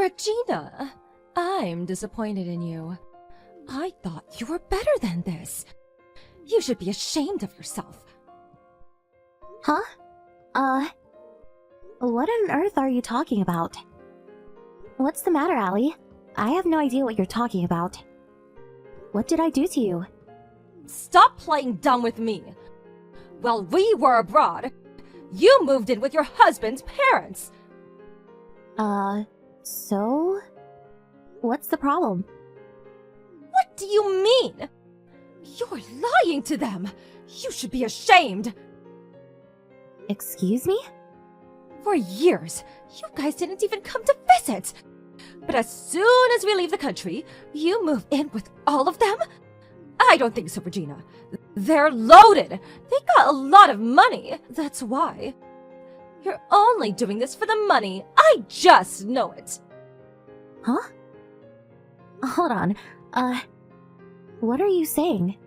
Regina, I'm disappointed in you. I thought you were better than this. You should be ashamed of yourself. Huh? What on earth are you talking about? What's the matter, Allie? I have no idea what you're talking about. What did I do to you? Stop playing dumb with me. While we were abroad, you moved in with your husband's parents. So? What's the problem? What do you mean? You're lying to them. You should be ashamed. Excuse me? For years, you guys didn't even come to visit. But as soon as we leave the country, you move in with all of them? I don't think so, Regina. They're loaded. They got a lot of money. That's why. You're only doing this for the money. I just know it. Huh? Hold on. What are you saying?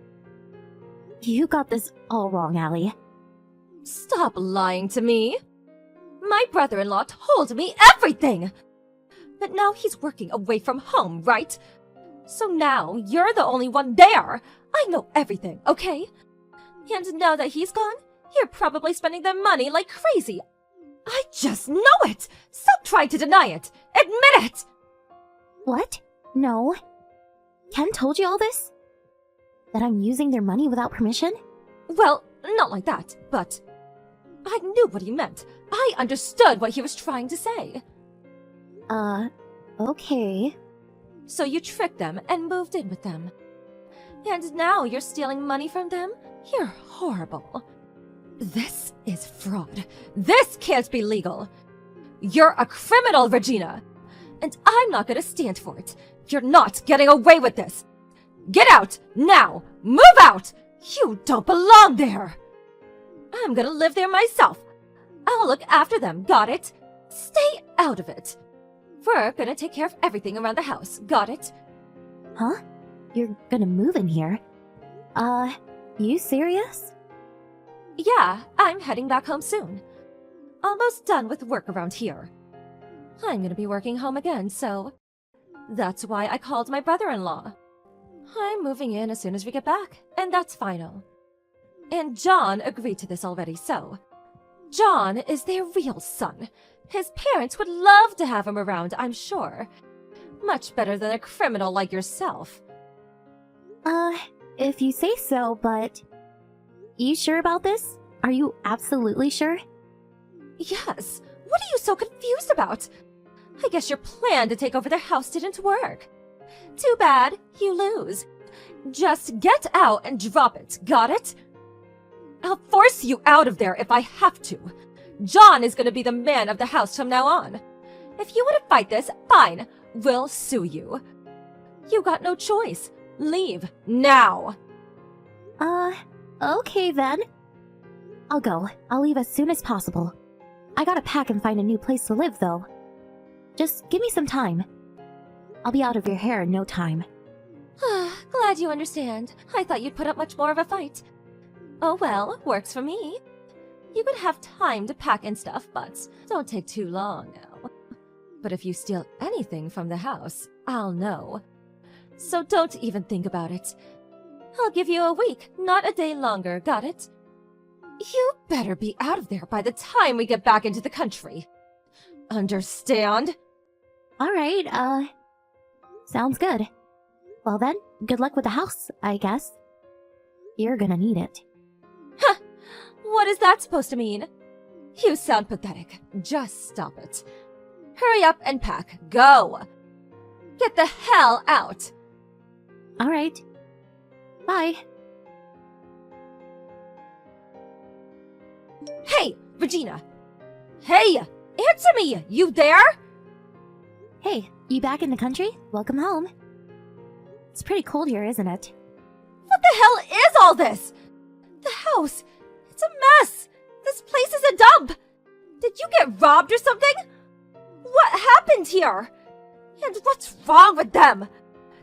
You got this all wrong, Allie. Stop lying to me. My brother-in-law told me everything. But now he's working away from home, right? So now you're the only one there. I know everything, okay? And now that he's gone, you're probably spending their money like crazy. I just know it. Stop trying to deny it. Admit it. What? No. Ken told you all this? That I'm using their money without permission? Well, not like that, but I knew what he meant. I understood what he was trying to say. Okay. So you tricked them and moved in with them. And now you're stealing money from them? You're horrible. This is fraud. This can't be legal. You're a criminal, Regina. And I'm not gonna stand for it. You're not getting away with this. Get out, now! Move out! You don't belong there! I'm gonna live there myself. I'll look after them, got it? Stay out of it. We're gonna take care of everything around the house, got it? Huh? You're gonna move in here? You serious? Yeah, I'm heading back home soon. Almost done with work around here. I'm gonna be working home again, so that's why I called my brother-in-law. I'm moving in as soon as we get back, and that's final. And John agreed to this already, so John is their real son. His parents would love to have him around, I'm sure. Much better than a criminal like yourself. If you say so, but... You sure about this? Are you absolutely sure? Yes. What are you so confused about? I guess your plan to take over their house didn't work. Too bad, you lose. Just get out and drop it, got it? I'll force you out of there if I have to. John is gonna be the man of the house from now on. If you want to fight this, fine. We'll sue you. You got no choice. Leave, now. Okay then. I'll go. I'll leave as soon as possible. I gotta pack and find a new place to live, though. Just give me some time. I'll be out of your hair in no time. Glad you understand. I thought you'd put up much more of a fight. Oh well, works for me. You could have time to pack and stuff, but don't take too long now. But if you steal anything from the house, I'll know. So don't even think about it. I'll give you a week, not a day longer, got it? You better be out of there by the time we get back into the country. Understand? Alright, sounds good. Well then, good luck with the house, I guess. You're gonna need it. Huh! What is that supposed to mean? You sound pathetic. Just stop it. Hurry up and pack. Go! Get the hell out! Alright. Bye. Hey, Regina! Hey! Answer me! You there? Hey, you back in the country? Welcome home. It's pretty cold here, isn't it? What the hell is all this? The house! It's a mess! This place is a dump! Did you get robbed or something? What happened here? And what's wrong with them?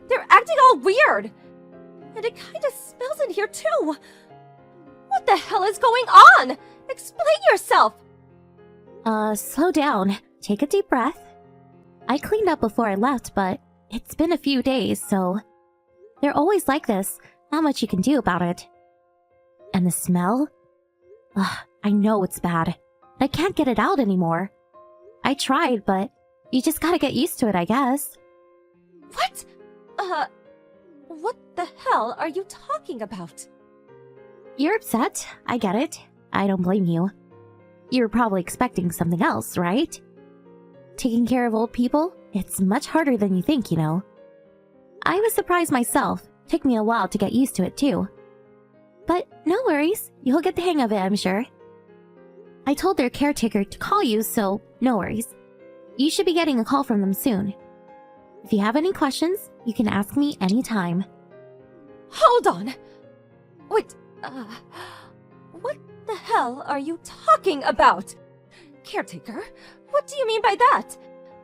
They're acting all weird! And it kinda smells in here too! What the hell is going on? Explain yourself! Slow down. Take a deep breath. I cleaned up before I left, but it's been a few days, so they're always like this. Not much you can do about it. And the smell? Ugh, I know it's bad. I can't get it out anymore. I tried, but you just gotta get used to it, I guess. What? What the hell are you talking about? You're upset. I get it. I don't blame you. You're probably expecting something else, right? Taking care of old people? It's much harder than you think, you know. I was surprised myself. Took me a while to get used to it, too. But no worries. You'll get the hang of it, I'm sure. I told their caretaker to call you, so no worries. You should be getting a call from them soon. If you have any questions, you can ask me anytime. Hold on! Wait, what the hell are you talking about? Caretaker? What do you mean by that?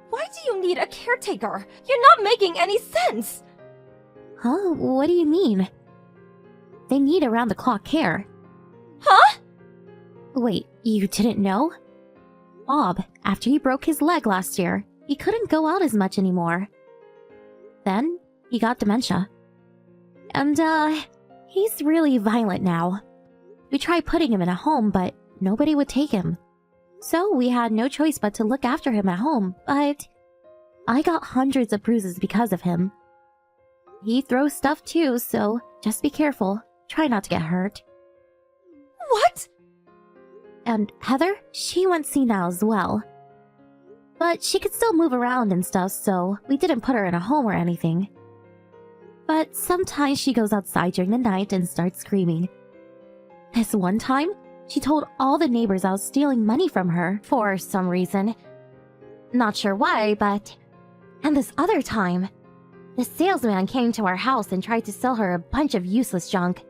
Why do you need a caretaker? You're not making any sense! Huh? What do you mean? They need around-the-clock care. Huh? Wait, you didn't know? Bob, after he broke his leg last year, he couldn't go out as much anymore. Then, he got dementia. And, he's really violent now. We tried putting him in a home, but nobody would take him. So we had no choice but to look after him at home, but I got hundreds of bruises because of him. He throws stuff too, so just be careful. Try not to get hurt. What? And Heather, she went senile as well. But she could still move around and stuff, so we didn't put her in a home or anything. But sometimes she goes outside during the night and starts screaming. This one time, she told all the neighbors I was stealing money from her for some reason. Not sure why, but... And this other time, the salesman came to our house and tried to sell her a bunch of useless junk.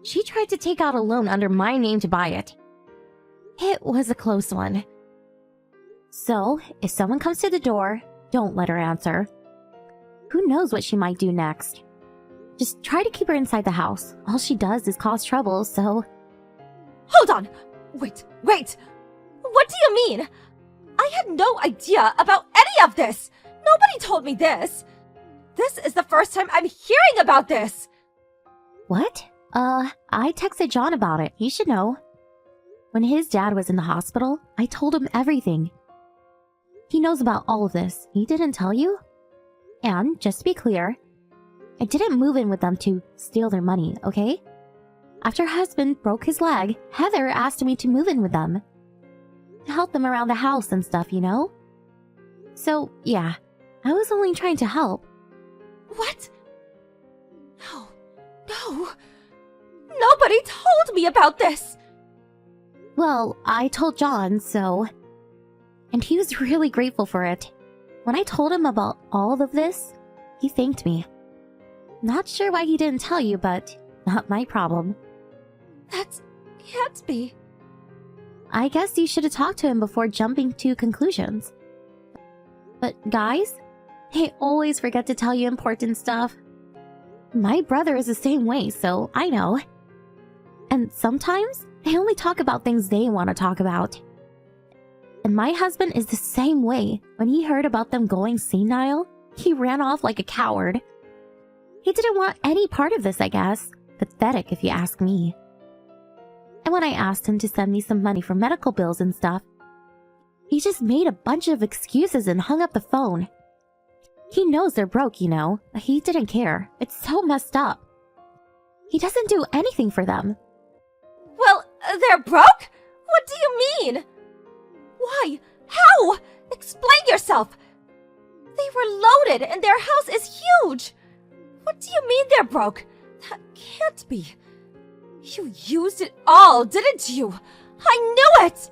She tried to take out a loan under my name to buy it. It was a close one. So, if someone comes to the door, don't let her answer. Who knows what she might do next? Just try to keep her inside the house. All she does is cause trouble, so... Hold on! Wait! What do you mean? I had no idea about any of this! Nobody told me this! This is the first time I'm hearing about this! What? I texted John about it. You should know. When his dad was in the hospital, I told him everything. He knows about all of this. He didn't tell you? And, just to be clear, I didn't move in with them to steal their money, okay? After her husband broke his leg, Heather asked me to move in with them. To help them around the house and stuff, you know? So, yeah, I was only trying to help. What? No. Nobody told me about this! Well, I told John, so... And he was really grateful for it. When I told him about all of this, he thanked me. Not sure why he didn't tell you, but not my problem. That can't be. I guess you should have talked to him before jumping to conclusions. But guys, they always forget to tell you important stuff. My brother is the same way, so I know. And sometimes, they only talk about things they want to talk about. And my husband is the same way. When he heard about them going senile, he ran off like a coward. He didn't want any part of this, I guess. Pathetic, if you ask me. And when I asked him to send me some money for medical bills and stuff, he just made a bunch of excuses and hung up the phone. He knows they're broke, you know. He didn't care. It's so messed up. He doesn't do anything for them. Well, they're broke? What do you mean? Why? How? Explain yourself! They were loaded and their house is huge! What do you mean they're broke? That can't be. You used it all, didn't you? I knew it!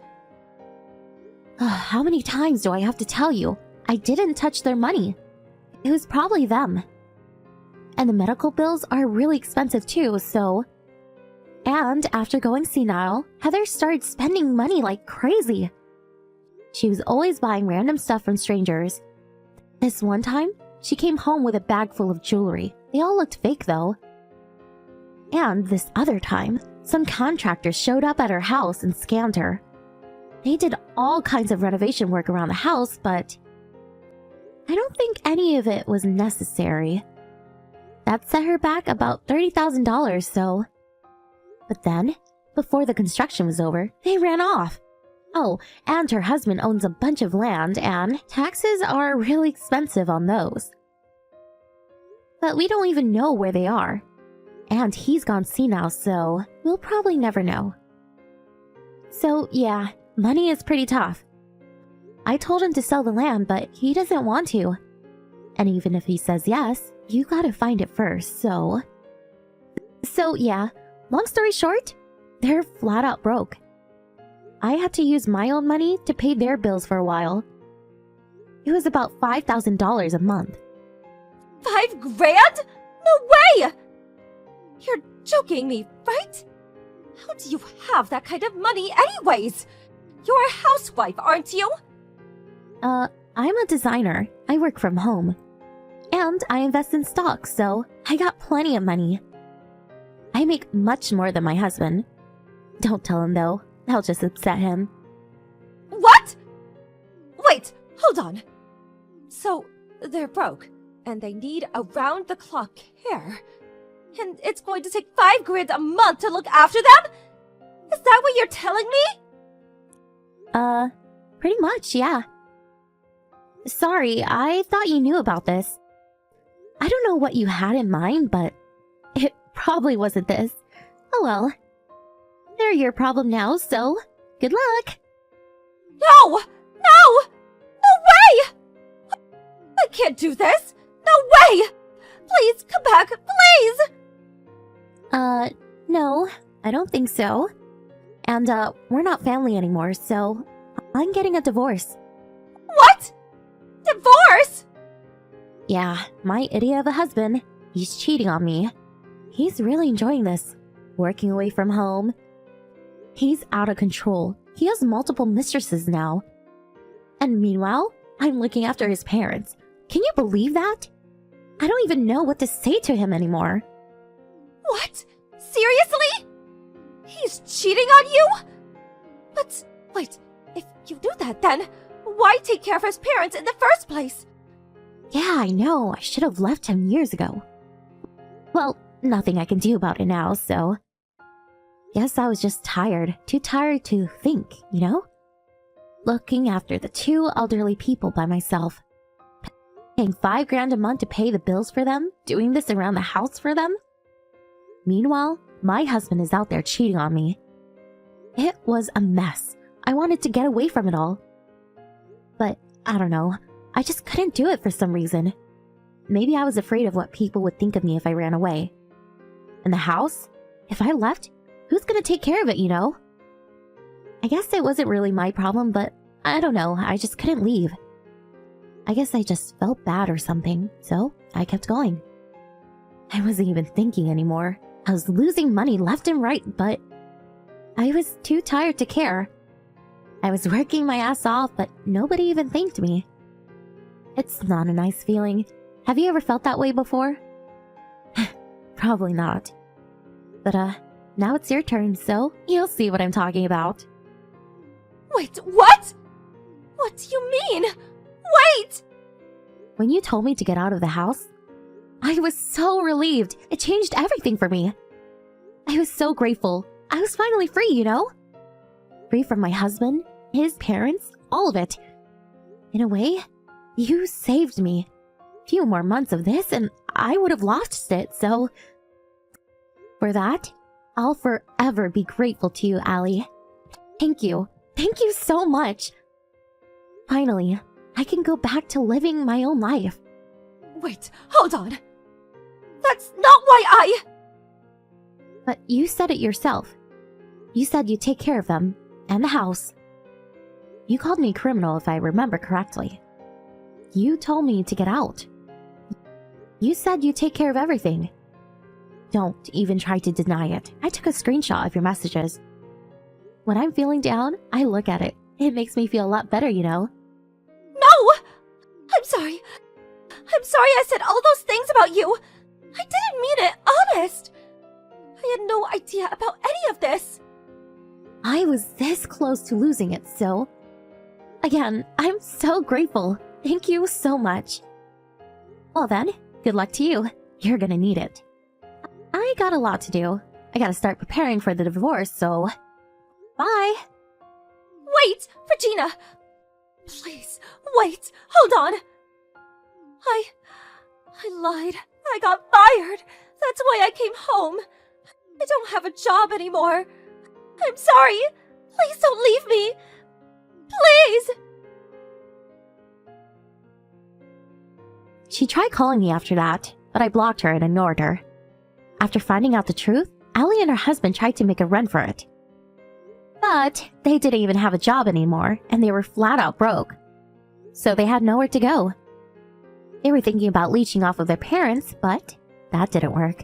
How many times do I have to tell you? I didn't touch their money. It was probably them. And the medical bills are really expensive too, so... And after going senile, Heather started spending money like crazy. She was always buying random stuff from strangers. This one time, she came home with a bag full of jewelry. They all looked fake though. And this other time, some contractors showed up at her house and scammed her. They did all kinds of renovation work around the house, but I don't think any of it was necessary. That set her back about $30,000, so. But then, before the construction was over, they ran off. Oh, and her husband owns a bunch of land, and taxes are really expensive on those. But we don't even know where they are. And he's gone senile, so we'll probably never know. So yeah, money is pretty tough. I told him to sell the land, but he doesn't want to. And even if he says yes, you gotta find it first, so... So yeah, long story short, they're flat out broke. I had to use my own money to pay their bills for a while. It was about $5,000 a month. $5,000? No way! You're joking me, right? How do you have that kind of money anyways? You're a housewife, aren't you? I'm a designer. I work from home. And I invest in stocks, so I got plenty of money. I make much more than my husband. Don't tell him though. I'll just upset him. What? Wait, hold on. So, they're broke, and they need around-the-clock care. And it's going to take $5,000 a month to look after them? Is that what you're telling me? Pretty much, yeah. Sorry, I thought you knew about this. I don't know what you had in mind, but it probably wasn't this. Oh well. They're your problem now, so good luck. No! No! No way! I can't do this! No way! Please, come back, please! No, I don't think so. And, we're not family anymore, so I'm getting a divorce. What? Divorce? Yeah, my idiot of a husband. He's cheating on me. He's really enjoying this. Working away from home. He's out of control. He has multiple mistresses now. And meanwhile, I'm looking after his parents. Can you believe that? I don't even know what to say to him anymore. What? Seriously? He's cheating on you? But, wait, if you do that then, why take care of his parents in the first place? Yeah, I know. I should have left him years ago. Well, nothing I can do about it now, so... Guess I was just tired. Too tired to think, you know? Looking after the two elderly people by myself. Paying $5,000 a month to pay the bills for them? Doing this around the house for them? Meanwhile, my husband is out there cheating on me. It was a mess. I wanted to get away from it all. But, I don't know. I just couldn't do it for some reason. Maybe I was afraid of what people would think of me if I ran away. And the house? If I left, who's gonna take care of it, you know? I guess it wasn't really my problem, but I don't know, I just couldn't leave. I guess I just felt bad or something, so I kept going. I wasn't even thinking anymore. I was losing money left and right, but I was too tired to care. I was working my ass off, but nobody even thanked me. It's not a nice feeling. Have you ever felt that way before? Probably not. But, now it's your turn, so you'll see what I'm talking about. Wait, what? What do you mean? Wait! When you told me to get out of the house, I was so relieved. It changed everything for me. I was so grateful. I was finally free, you know? Free from my husband, his parents, all of it. In a way, you saved me. A few more months of this and I would have lost it, so... For that, I'll forever be grateful to you, Allie. Thank you. Thank you so much. Finally, I can go back to living my own life. Wait, hold on. That's not why I... But you said it yourself. You said you'd take care of them, and the house. You called me a criminal if I remember correctly. You told me to get out. You said you'd take care of everything. Don't even try to deny it. I took a screenshot of your messages. When I'm feeling down, I look at it. It makes me feel a lot better, you know? No! I'm sorry. I'm sorry I said all those things about you. I didn't mean it, honest. I had no idea about any of this. I was this close to losing it, so... Again, I'm so grateful. Thank you so much. Well then, good luck to you. You're gonna need it. I got a lot to do. I gotta start preparing for the divorce, so... Bye! Wait, Regina! Please, wait, hold on! I lied. I got fired. That's why I came home. I don't have a job anymore. I'm sorry. Please don't leave me. Please! She tried calling me after that, but I blocked her and ignored her. After finding out the truth, Allie and her husband tried to make a run for it. But they didn't even have a job anymore, and they were flat out broke. So they had nowhere to go. They were thinking about leeching off of their parents, but that didn't work.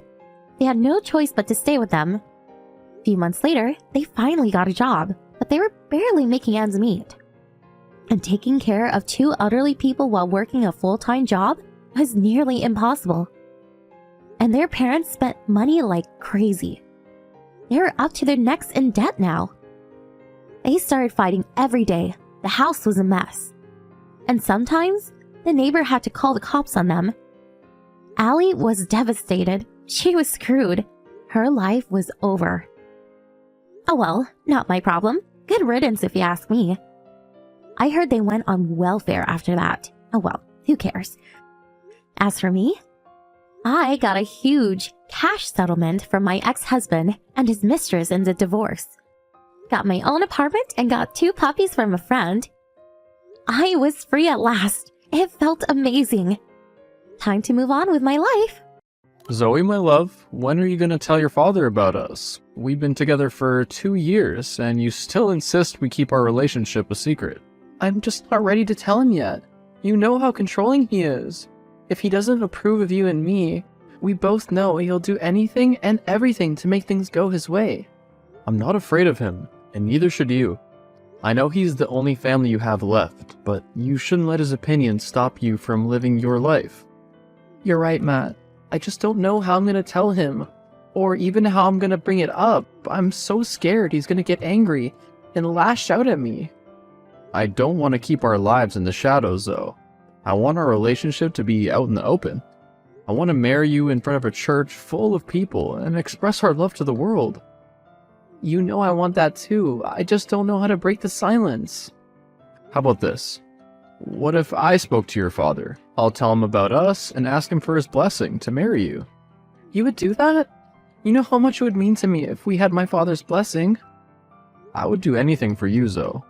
They had no choice but to stay with them. A few months later, they finally got a job, but they were barely making ends meet. And taking care of two elderly people while working a full-time job was nearly impossible. And their parents spent money like crazy. They were up to their necks in debt now. They started fighting every day. The house was a mess. And sometimes, the neighbor had to call the cops on them. Allie was devastated. She was screwed. Her life was over. Oh well, not my problem. Good riddance if you ask me. I heard they went on welfare after that. Oh well, who cares? As for me, I got a huge cash settlement from my ex-husband and his mistress in the divorce. Got my own apartment and got 2 puppies from a friend. I was free at last. It felt amazing. Time to move on with my life. Zoe, my love, when are you gonna tell your father about us? We've been together for 2 years, and you still insist we keep our relationship a secret. I'm just not ready to tell him yet. You know how controlling he is. If he doesn't approve of you and me, we both know he'll do anything and everything to make things go his way. I'm not afraid of him, and neither should you. I know he's the only family you have left, but you shouldn't let his opinion stop you from living your life. You're right, Matt. I just don't know how I'm gonna tell him, or even how I'm gonna bring it up. I'm so scared he's gonna get angry and lash out at me. I don't want to keep our lives in the shadows, though. I want our relationship to be out in the open. I want to marry you in front of a church full of people and express our love to the world. You know I want that too. I just don't know how to break the silence. How about this? What if I spoke to your father? I'll tell him about us and ask him for his blessing to marry you. You would do that? You know how much it would mean to me if we had my father's blessing? I would do anything for you, Zoe.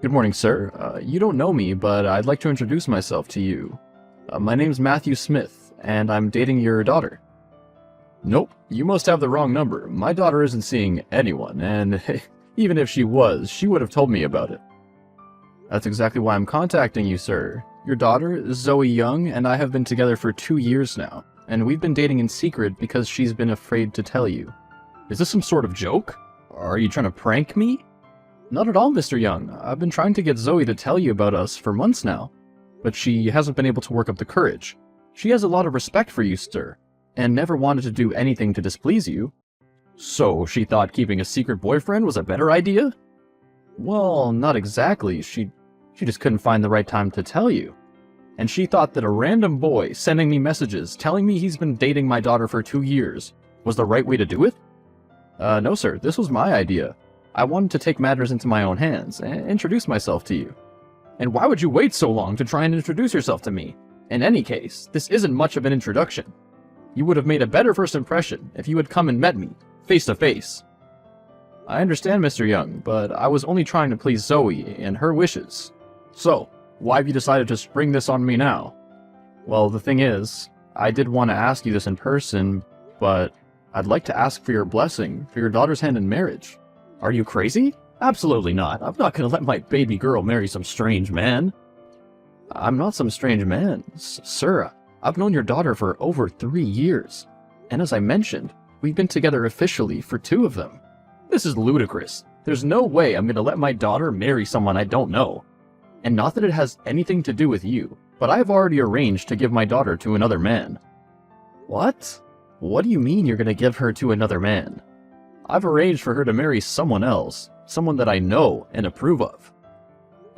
Good morning, sir. You don't know me, but I'd like to introduce myself to you. My name's Matthew Smith, and I'm dating your daughter. Nope, you must have the wrong number. My daughter isn't seeing anyone, and even if she was, she would have told me about it. That's exactly why I'm contacting you, sir. Your daughter, Zoe Young, and I have been together for 2 years now, and we've been dating in secret because she's been afraid to tell you. Is this some sort of joke? Are you trying to prank me? Not at all, Mr. Young. I've been trying to get Zoe to tell you about us for months now, but she hasn't been able to work up the courage. She has a lot of respect for you, sir, and never wanted to do anything to displease you. So she thought keeping a secret boyfriend was a better idea? Well, not exactly. She just couldn't find the right time to tell you. And she thought that a random boy sending me messages telling me he's been dating my daughter for 2 years was the right way to do it? No, sir. This was my idea. I wanted to take matters into my own hands and introduce myself to you. And why would you wait so long to try and introduce yourself to me? In any case, this isn't much of an introduction. You would have made a better first impression if you had come and met me, face to face. I understand, Mr. Young, but I was only trying to please Zoe and her wishes. So, why have you decided to spring this on me now? Well, the thing is, I did want to ask you this in person, but I'd like to ask for your blessing for your daughter's hand in marriage. Are you crazy? Absolutely not. I'm not going to let my baby girl marry some strange man. I'm not some strange man. Sir, I've known your daughter for over 3 years. And as I mentioned, we've been together officially for 2 of them. This is ludicrous. There's no way I'm going to let my daughter marry someone I don't know. And not that it has anything to do with you, but I've already arranged to give my daughter to another man. What? What do you mean you're going to give her to another man? I've arranged for her to marry someone else, someone that I know and approve of.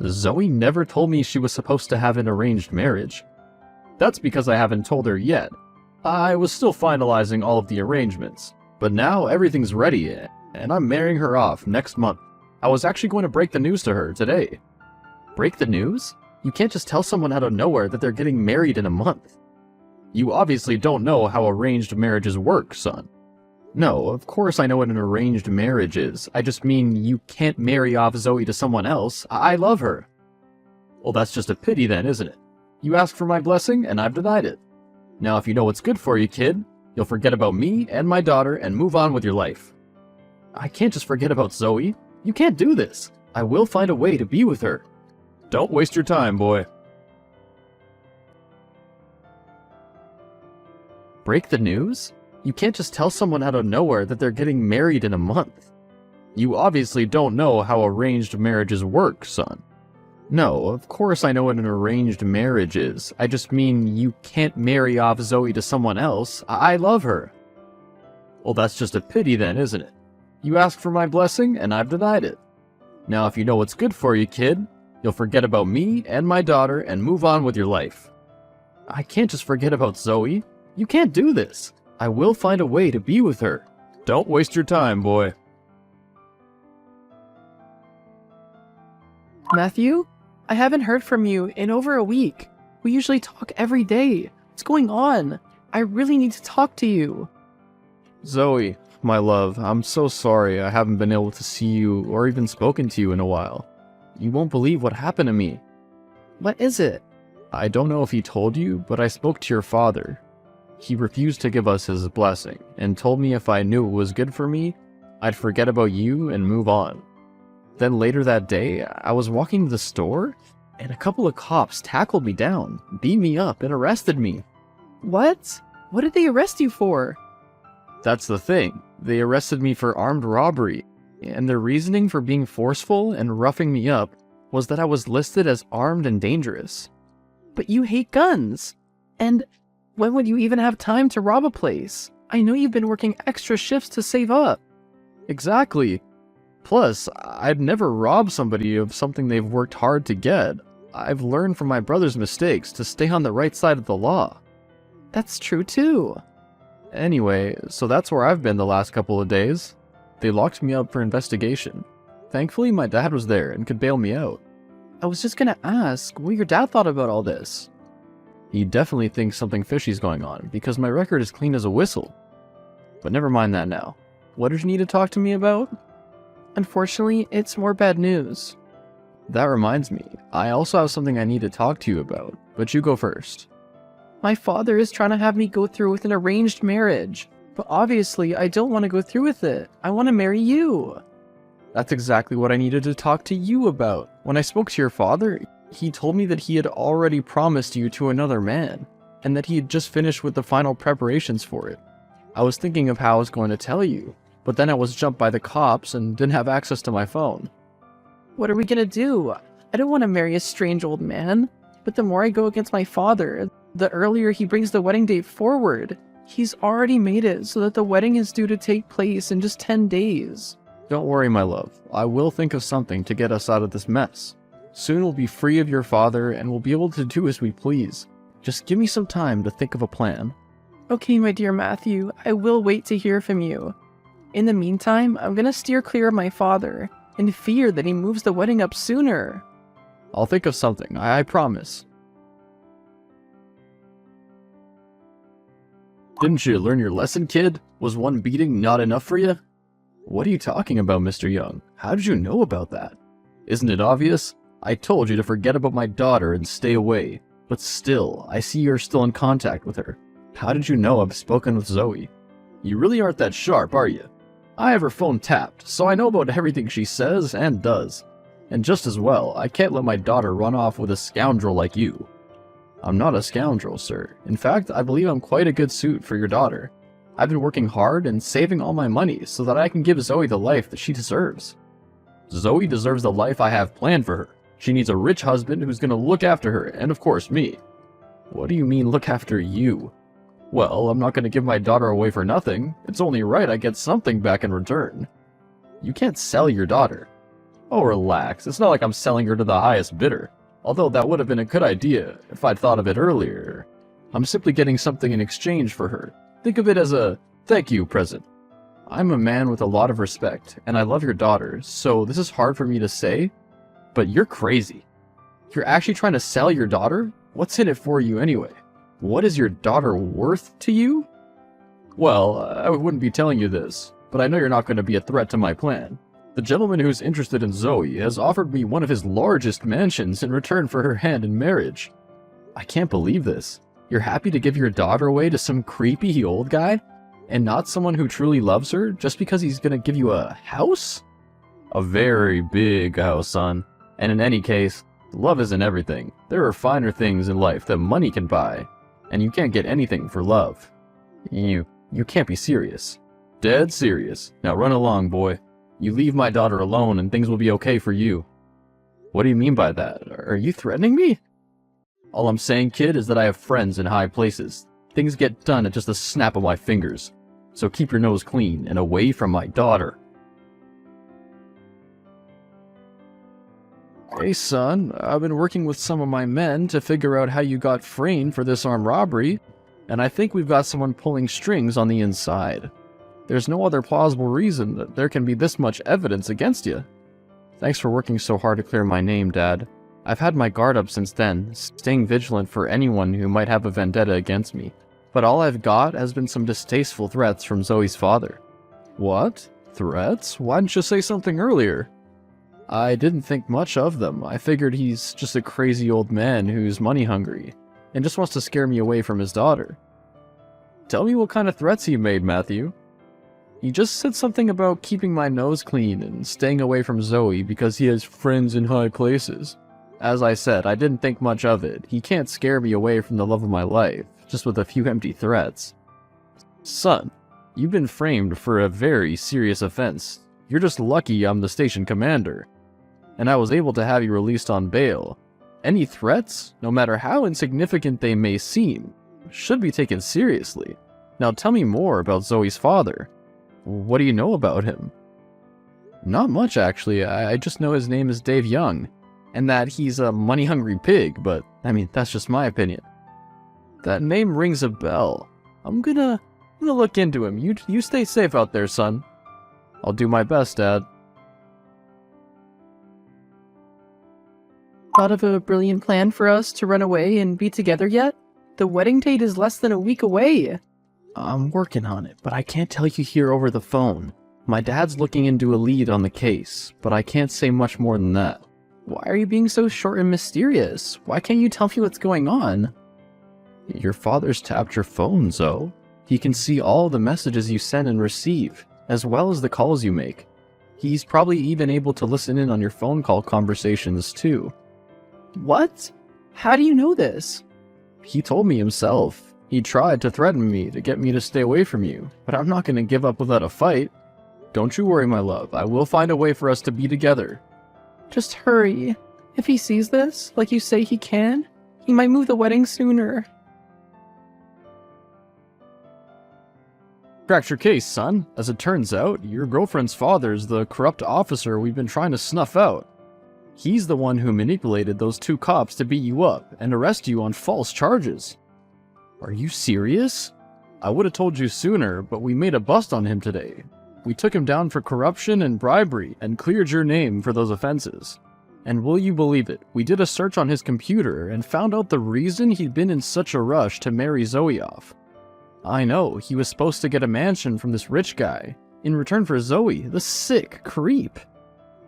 Zoe never told me she was supposed to have an arranged marriage. That's because I haven't told her yet. I was still finalizing all of the arrangements, but now everything's ready, and I'm marrying her off next month. I was actually going to break the news to her today. Break the news? You can't just tell someone out of nowhere that they're getting married in a month. You obviously don't know how arranged marriages work, son. No, of course I know what an arranged marriage is. I just mean you can't marry off Zoe to someone else. I love her. Well, that's just a pity then, isn't it? You asked for my blessing, and I've denied it. Now, if you know what's good for you, kid, you'll forget about me and my daughter and move on with your life. I can't just forget about Zoe. You can't do this. I will find a way to be with her. Don't waste your time, boy. Break the news? You can't just tell someone out of nowhere that they're getting married in a month. You obviously don't know how arranged marriages work, son. No, of course I know what an arranged marriage is. I just mean you can't marry off Zoe to someone else. I love her. Well, that's just a pity then, isn't it? You asked for my blessing, and I've denied it. Now, if you know what's good for you, kid, you'll forget about me and my daughter and move on with your life. I can't just forget about Zoe. You can't do this. I will find a way to be with her. Don't waste your time, boy. Matthew? I haven't heard from you in over a week. We usually talk every day. What's going on? I really need to talk to you. Zoe, my love, I'm so sorry I haven't been able to see you or even spoken to you in a while. You won't believe what happened to me. What is it? I don't know if he told you, but I spoke to your father. He refused to give us his blessing and told me if I knew it was good for me, I'd forget about you and move on. Then later that day, I was walking to the store, and a couple of cops tackled me down, beat me up, and arrested me. What? What did they arrest you for? That's the thing. They arrested me for armed robbery, and their reasoning for being forceful and roughing me up was that I was listed as armed and dangerous. But you hate guns. And when would you even have time to rob a place? I know you've been working extra shifts to save up. Exactly. Plus, I'd never rob somebody of something they've worked hard to get. I've learned from my brother's mistakes to stay on the right side of the law. That's true too. Anyway, so that's where I've been the last couple of days. They locked me up for investigation. Thankfully, my dad was there and could bail me out. I was just gonna ask what your dad thought about all this. He definitely thinks something fishy's going on, because my record is clean as a whistle. But never mind that now. What did you need to talk to me about? Unfortunately, it's more bad news. That reminds me, I also have something I need to talk to you about, but you go first. My father is trying to have me go through with an arranged marriage, but obviously I don't want to go through with it. I want to marry you. That's exactly what I needed to talk to you about. When I spoke to your father, he told me that he had already promised you to another man, and that he had just finished with the final preparations for it. I was thinking of how I was going to tell you, but then I was jumped by the cops and didn't have access to my phone. What are we gonna do? I don't want to marry a strange old man, but the more I go against my father, the earlier he brings the wedding date forward. He's already made it so that the wedding is due to take place in just 10 days. Don't worry, my love. I will think of something to get us out of this mess. Soon we'll be free of your father and we'll be able to do as we please. Just give me some time to think of a plan. Okay, my dear Matthew, I will wait to hear from you. In the meantime, I'm gonna steer clear of my father, and fear that he moves the wedding up sooner. I'll think of something, I promise. Didn't you learn your lesson, kid? Was one beating not enough for you? What are you talking about, Mr. Young? How did you know about that? Isn't it obvious? I told you to forget about my daughter and stay away, but still, I see you're still in contact with her. How did you know I've spoken with Zoe? You really aren't that sharp, are you? I have her phone tapped, so I know about everything she says and does. And just as well, I can't let my daughter run off with a scoundrel like you. I'm not a scoundrel, sir. In fact, I believe I'm quite a good suit for your daughter. I've been working hard and saving all my money so that I can give Zoe the life that she deserves. Zoe deserves the life I have planned for her. She needs a rich husband who's going to look after her, and of course me. What do you mean, look after you? Well, I'm not going to give my daughter away for nothing. It's only right I get something back in return. You can't sell your daughter. Oh, relax. It's not like I'm selling her to the highest bidder. Although that would have been a good idea if I'd thought of it earlier. I'm simply getting something in exchange for her. Think of it as a thank you present. I'm a man with a lot of respect, and I love your daughter, so this is hard for me to say, but you're crazy. You're actually trying to sell your daughter? What's in it for you anyway? What is your daughter worth to you? Well, I wouldn't be telling you this, but I know you're not going to be a threat to my plan. The gentleman who's interested in Zoe has offered me one of his largest mansions in return for her hand in marriage. I can't believe this. You're happy to give your daughter away to some creepy old guy? And not someone who truly loves her just because he's gonna give you a house? A very big house, son. And in any case, love isn't everything. There are finer things in life that money can buy. And you can't get anything for love. You can't be serious. Dead serious. Now run along, boy. You leave my daughter alone and things will be okay for you. What do you mean by that? Are you threatening me? All I'm saying, kid, is that I have friends in high places. Things get done at just a snap of my fingers. So keep your nose clean and away from my daughter. Hey son, I've been working with some of my men to figure out how you got framed for this armed robbery, and I think we've got someone pulling strings on the inside. There's no other plausible reason that there can be this much evidence against you. Thanks for working so hard to clear my name, Dad. I've had my guard up since then, staying vigilant for anyone who might have a vendetta against me. But all I've got has been some distasteful threats from Zoe's father. What? Threats? Why didn't you say something earlier? I didn't think much of them. I figured he's just a crazy old man who's money hungry, and just wants to scare me away from his daughter. Tell me what kind of threats he made, Matthew. He just said something about keeping my nose clean and staying away from Zoe because he has friends in high places. As I said, I didn't think much of it. He can't scare me away from the love of my life, just with a few empty threats. Son, you've been framed for a very serious offense. You're just lucky I'm the station commander, and I was able to have you released on bail. Any threats, no matter how insignificant they may seem, should be taken seriously. Now tell me more about Zoe's father. What do you know about him? Not much, actually. I just know his name is Dave Young, and that he's a money-hungry pig, but, I mean, that's just my opinion. That name rings a bell. I'm gonna look into him. You stay safe out there, son. I'll do my best, Dad. Thought of a brilliant plan for us to run away and be together yet? The wedding date is less than a week away. I'm working on it, but I can't tell you here over the phone. My dad's looking into a lead on the case, but I can't say much more than that. Why are you being so short and mysterious? Why can't you tell me what's going on? Your father's tapped your phone, Zoe. He can see all the messages you send and receive, as well as the calls you make. He's probably even able to listen in on your phone call conversations, too. What? How do you know this? He told me himself. He tried to threaten me to get me to stay away from you, but I'm not going to give up without a fight. Don't you worry, my love. I will find a way for us to be together. Just hurry. If he sees this, like you say he can, he might move the wedding sooner. Cracked your case, son. As it turns out, your girlfriend's father's the corrupt officer we've been trying to snuff out. He's the one who manipulated those two cops to beat you up and arrest you on false charges. Are you serious? I would have told you sooner, but we made a bust on him today. We took him down for corruption and bribery and cleared your name for those offenses. And will you believe it, we did a search on his computer and found out the reason he'd been in such a rush to marry Zoe off. I know, he was supposed to get a mansion from this rich guy, in return for Zoe, the sick creep.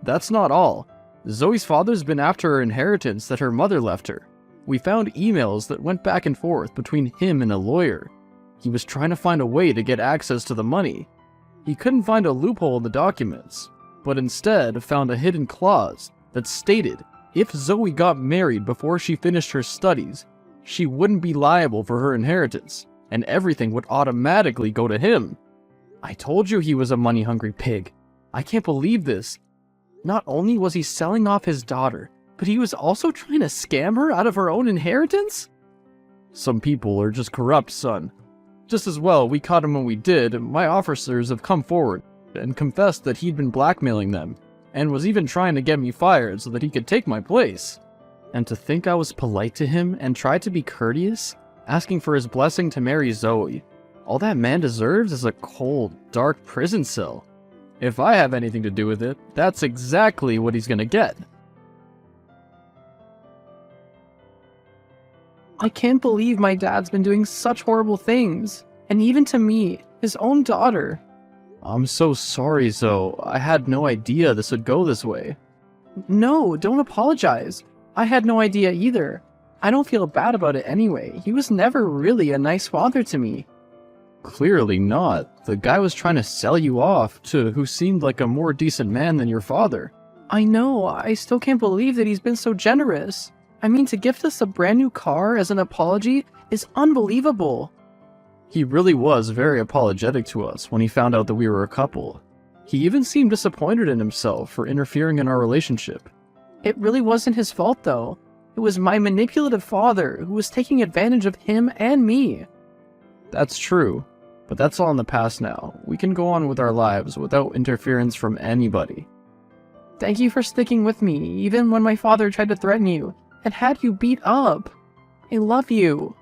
That's not all. Zoe's father's been after her inheritance that her mother left her. We found emails that went back and forth between him and a lawyer. He was trying to find a way to get access to the money. He couldn't find a loophole in the documents, but instead found a hidden clause that stated if Zoe got married before she finished her studies, she wouldn't be liable for her inheritance, and everything would automatically go to him. I told you he was a money-hungry pig. I can't believe this. Not only was he selling off his daughter, but he was also trying to scam her out of her own inheritance? Some people are just corrupt, son. Just as well we caught him when we did, my officers have come forward and confessed that he'd been blackmailing them, and was even trying to get me fired so that he could take my place. And to think I was polite to him and tried to be courteous, asking for his blessing to marry Zoe. All that man deserves is a cold, dark prison cell. If I have anything to do with it, that's exactly what he's gonna get. I can't believe my dad's been doing such horrible things. And even to me, his own daughter. I'm so sorry, Zoe. I had no idea this would go this way. No, don't apologize. I had no idea either. I don't feel bad about it anyway. He was never really a nice father to me. Clearly not. The guy was trying to sell you off to who seemed like a more decent man than your father. I know, I still can't believe that he's been so generous. I mean, to gift us a brand new car as an apology is unbelievable. He really was very apologetic to us when he found out that we were a couple. He even seemed disappointed in himself for interfering in our relationship. It really wasn't his fault, though. It was my manipulative father who was taking advantage of him and me. That's true, but that's all in the past now. We can go on with our lives without interference from anybody. Thank you for sticking with me, even when my father tried to threaten you and had you beat up. I love you.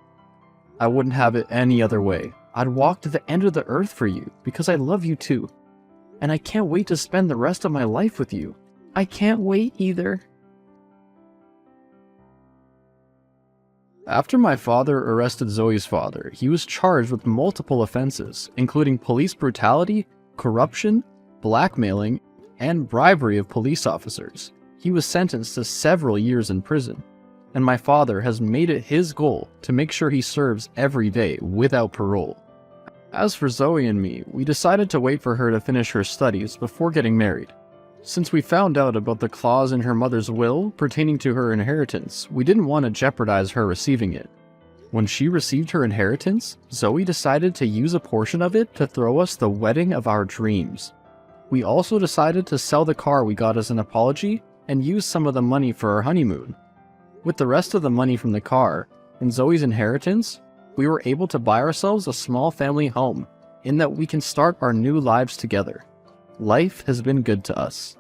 I wouldn't have it any other way. I'd walk to the end of the earth for you, because I love you too. And I can't wait to spend the rest of my life with you. I can't wait either. After my father arrested Zoe's father, he was charged with multiple offenses, including police brutality, corruption, blackmailing, and bribery of police officers. He was sentenced to several years in prison, and my father has made it his goal to make sure he serves every day without parole. As for Zoe and me, we decided to wait for her to finish her studies before getting married. Since we found out about the clause in her mother's will pertaining to her inheritance, we didn't want to jeopardize her receiving it. When she received her inheritance, Zoe decided to use a portion of it to throw us the wedding of our dreams. We also decided to sell the car we got as an apology and use some of the money for our honeymoon. With the rest of the money from the car and Zoe's inheritance, we were able to buy ourselves a small family home in that we can start our new lives together. Life has been good to us.